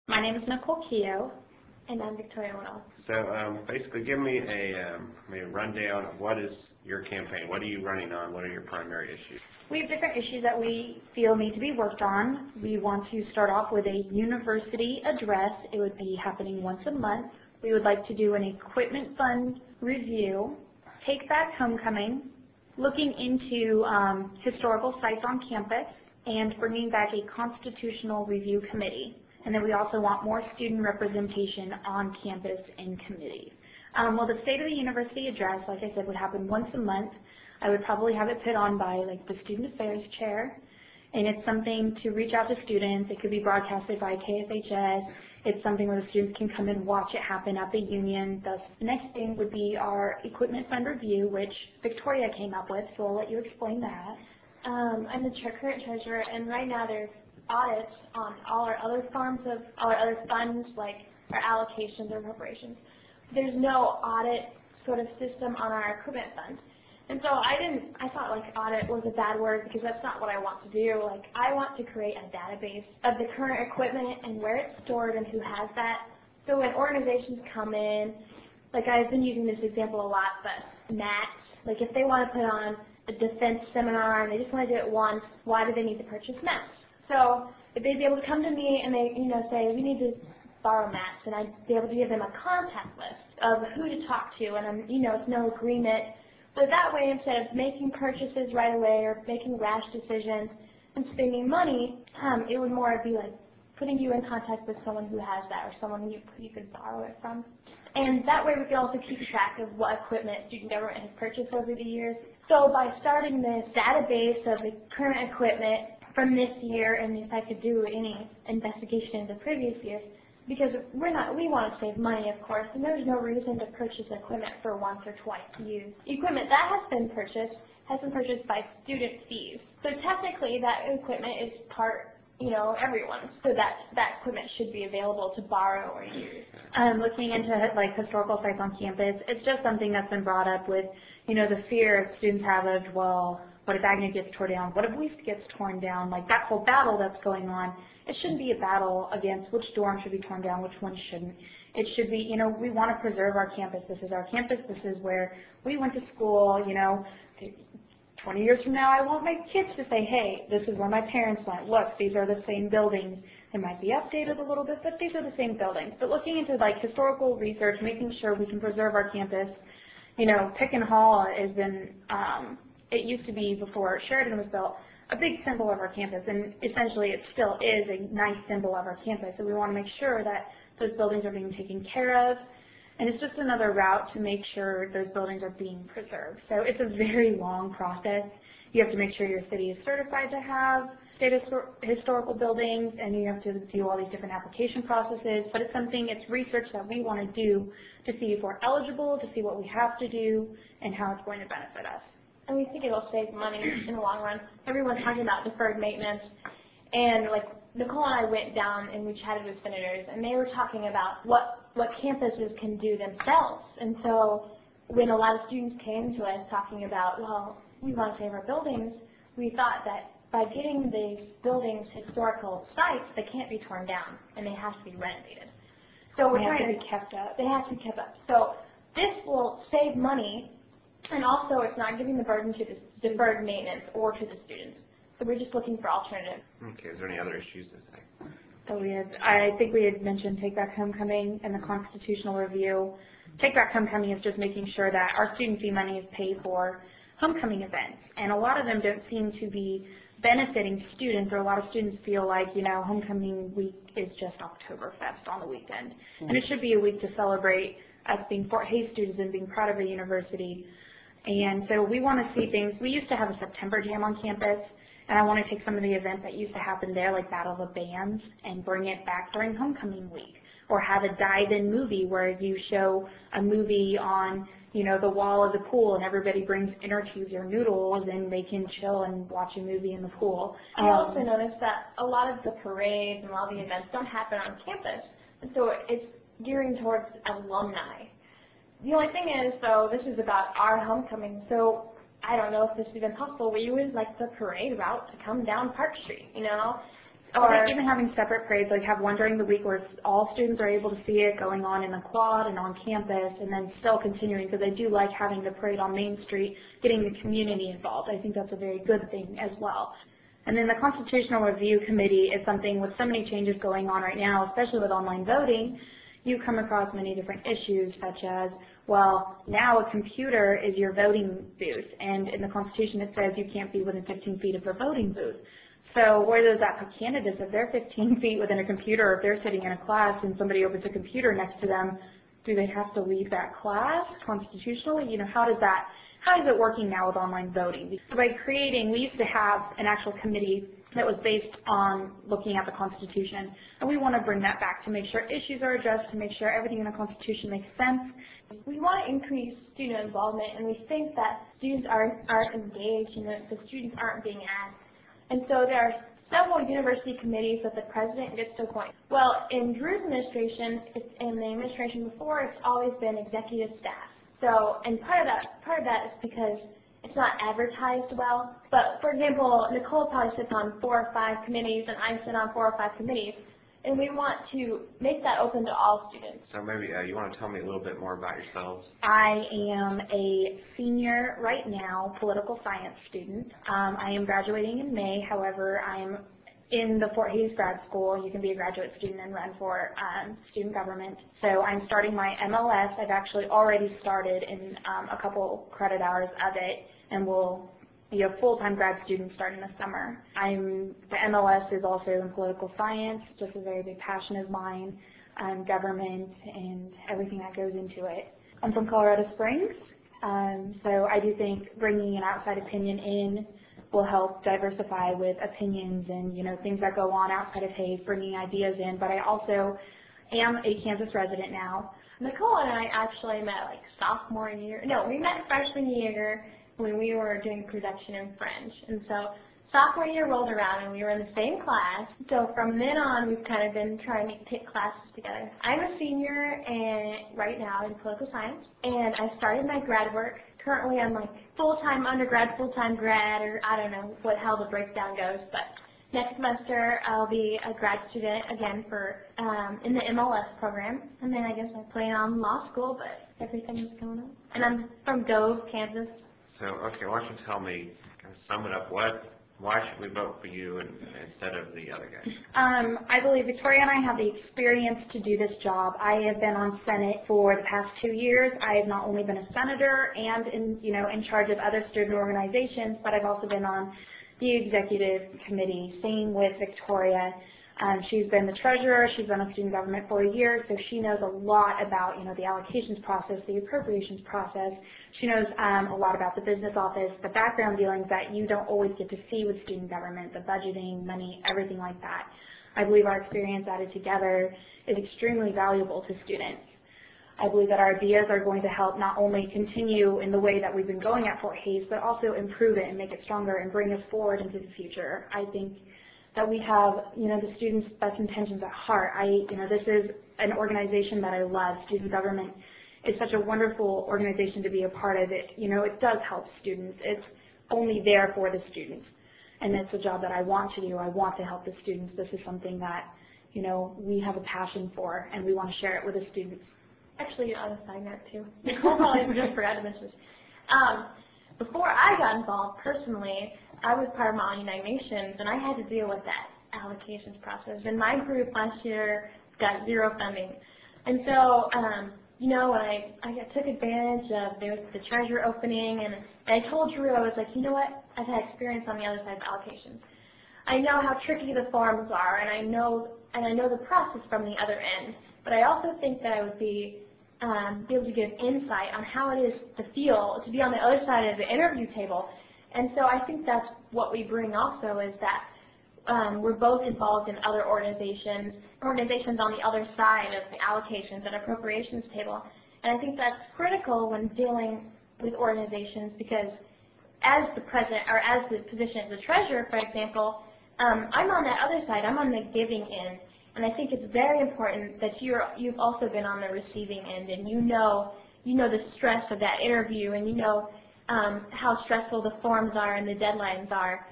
My name is Nichole Keough. And I'm Victorya Woodall. So basically give me maybe a rundown of what is your campaign. What are you running on? What are your primary issues? We have different issues that we feel need to be worked on. We want to start off with a university address. It would be happening once a month. We would like to do an equipment fund review, take back homecoming, looking into historical sites on campus, and bringing back a constitutional review committee. And then we also want more student representation on campus and committees. Well, the State of the University address, like I said, would happen once a month. I would probably have it put on by like the Student Affairs Chair. And it's something to reach out to students. It could be broadcasted by KFHS. It's something where the students can come and watch it happen at the union. The next thing would be our equipment fund review, which Victoria came up with, so I'll let you explain that. I'm the current treasurer, and right now there's audits on all our other forms of all our other funds, like our allocations or appropriations. There's no audit sort of system on our equipment fund. And so I thought like audit was a bad word because that's not what I want to do. Like I want to create a database of the current equipment and where it's stored and who has that. So when organizations come in, like I've been using this example a lot, but MAT, like if they want to put on a defense seminar and they just want to do it once, why do they need to purchase mats? So if they'd be able to come to me and they, say we need to borrow mats, and I'd be able to give them a contact list of who to talk to, and it's no agreement. But that way, instead of making purchases right away or making rash decisions and spending money, it would more be like putting you in contact with someone who has that or someone you could borrow it from. And that way we can also keep track of what equipment student government has purchased over the years. So by starting this database of the current equipment from this year, and if I could do any investigation in the previous years, because we want to save money, of course, and there's no reason to purchase equipment for once or twice use. Equipment that has been purchased by student fees. So technically that equipment is part, everyone's. So that equipment should be available to borrow or use. Looking into like historical sites on campus, it's just something that's been brought up with, the fear students have of, well, what if Agnew gets torn down? What if Weast gets torn down? Like that whole battle that's going on. It shouldn't be a battle against which dorm should be torn down, which one shouldn't. It should be, we want to preserve our campus. This is our campus. This is where we went to school, 20 years from now, I want my kids to say, hey, this is where my parents went. Look, these are the same buildings. They might be updated a little bit, but these are the same buildings. But looking into like historical research, making sure we can preserve our campus, Pick and Hall has been, it used to be before Sheridan was built, a big symbol of our campus, and essentially it still is a nice symbol of our campus. So we want to make sure that those buildings are being taken care of, and it's just another route to make sure those buildings are being preserved. So it's a very long process. You have to make sure your city is certified to have state historical buildings, and you have to do all these different application processes, but it's research that we want to do to see if we're eligible, to see what we have to do, and how it's going to benefit us. And we think it'll save money in the long run. Everyone's talking about deferred maintenance, and like Nichole and I went down and we chatted with senators, and they were talking about what campuses can do themselves. And so when a lot of students came to us talking about, well, we want to save our buildings, we thought that by getting these buildings historical sites, they can't be torn down and they have to be renovated. So we're trying to be kept up. They have to be kept up. So this will save money. And also, it's not giving the burden to the deferred maintenance or to the students. So we're just looking for alternatives. Okay, is there any other issues? So I think we had mentioned Take Back Homecoming and the constitutional review. Take Back Homecoming is just making sure that our student fee money is paid for homecoming events. And a lot of them don't seem to be benefiting students, or a lot of students feel like, homecoming week is just Oktoberfest on the weekend. And it should be a week to celebrate us being Fort Hays students and being proud of a university. And so we want to see things. We used to have a September Jam on campus, and I want to take some of the events that used to happen there, like Battle of the Bands, and bring it back during homecoming week. Or have a dive-in movie where you show a movie on, the wall of the pool, and everybody brings inner tubes or noodles, and they can chill and watch a movie in the pool. I also noticed that a lot of the parades and all the events don't happen on campus, and so it's gearing towards alumni. The only thing is, though, this is about our homecoming, so I don't know if this is even possible. We would like the parade route to come down Park Street, Or even having separate parades, like have one during the week where all students are able to see it going on in the quad and on campus, and then still continuing, because I do like having the parade on Main Street, getting the community involved. I think that's a very good thing as well. And then the Constitutional Review Committee is something with so many changes going on right now, especially with online voting. You come across many different issues, such as, well, now a computer is your voting booth, and in the Constitution it says you can't be within 15 feet of a voting booth. So where does that put candidates? If they're 15 feet within a computer, or if they're sitting in a class and somebody opens a computer next to them, do they have to leave that class constitutionally? You know, how is it working now with online voting? So by creating, we used to have an actual committee that was based on looking at the Constitution, and we want to bring that back to make sure issues are addressed, to make sure everything in the Constitution makes sense. We want to increase student involvement, and we think that students aren't engaged, you know, the students aren't being asked. And so there are several university committees that the president gets to appoint. Well, in Drew's administration, in the administration before, it's always been executive staff. So, and part of that is because it's not advertised well. But for example, Nichole probably sits on 4 or 5 committees, and I sit on 4 or 5 committees. And we want to make that open to all students. So maybe you want to tell me a little bit more about yourselves? I am a senior right now, political science student. I am graduating in May. However, I'm in the Fort Hays grad school. You can be a graduate student and run for student government. So I'm starting my MLS. I've actually already started in a couple credit hours of it, and will be a full-time grad student starting this summer. The MLS is also in political science, just a very big passion of mine, government and everything that goes into it. I'm from Colorado Springs, so I do think bringing an outside opinion in will help diversify with opinions and, you know, things that go on outside of Hays, bringing ideas in. But I also am a Kansas resident now. Nichole and I actually met like sophomore year. No, we met freshman year when we were doing production in French. And so sophomore year rolled around and we were in the same class. So from then on, we've kind of been trying to pick classes together. I'm a senior right now in political science, and I started my grad work. Currently, I'm like full-time undergrad, full-time grad, or I don't know how the breakdown goes. But next semester, I'll be a grad student again for in the MLS program. And then I guess I plan on law school, but everything's going on. And I'm from Dove, Kansas. So, okay, why don't you tell me, kind of sum it up, why should we vote for you instead of the other guys? I believe Victorya and I have the experience to do this job. I have been on Senate for the past 2 years. I have not only been a senator and in charge of other student organizations, but I've also been on the executive committee. Same with Victorya. She's been the treasurer. She's been on student government for a year, so she knows a lot about, the allocations process, the appropriations process. She knows a lot about the business office, the background dealings that you don't always get to see with student government, the budgeting, money, everything like that. I believe our experience added together is extremely valuable to students. I believe that our ideas are going to help not only continue in the way that we've been going at Fort Hays, but also improve it and make it stronger and bring us forward into the future. I think that we have, the students' best intentions at heart. This is an organization that I love. Student government is such a wonderful organization to be a part of. It does help students. It's only there for the students, and it's a job that I want to do. I want to help the students. This is something that, we have a passion for, and we want to share it with the students. Actually, on a side note too, Nichole probably just forgot to mention this. Before I got involved personally, I was part of my own United Nations, and I had to deal with that allocations process. And my group last year got 0 funding. And so, when I took advantage of the treasure opening, and I told Drew, I was like, you know what, I've had experience on the other side of allocations. I know how tricky the forms are, and I know the process from the other end. But I also think that I would be able to give insight on how it is to feel to be on the other side of the interview table. And so I think that's what we bring also, is that we're both involved in other organizations on the other side of the allocations and appropriations table. And I think that's critical when dealing with organizations, because as the president, or as the position of the treasurer, for example, I'm on that other side. I'm on the giving end. And I think it's very important that you've also been on the receiving end, and you know the stress of that interview, and how stressful the forms are and the deadlines are.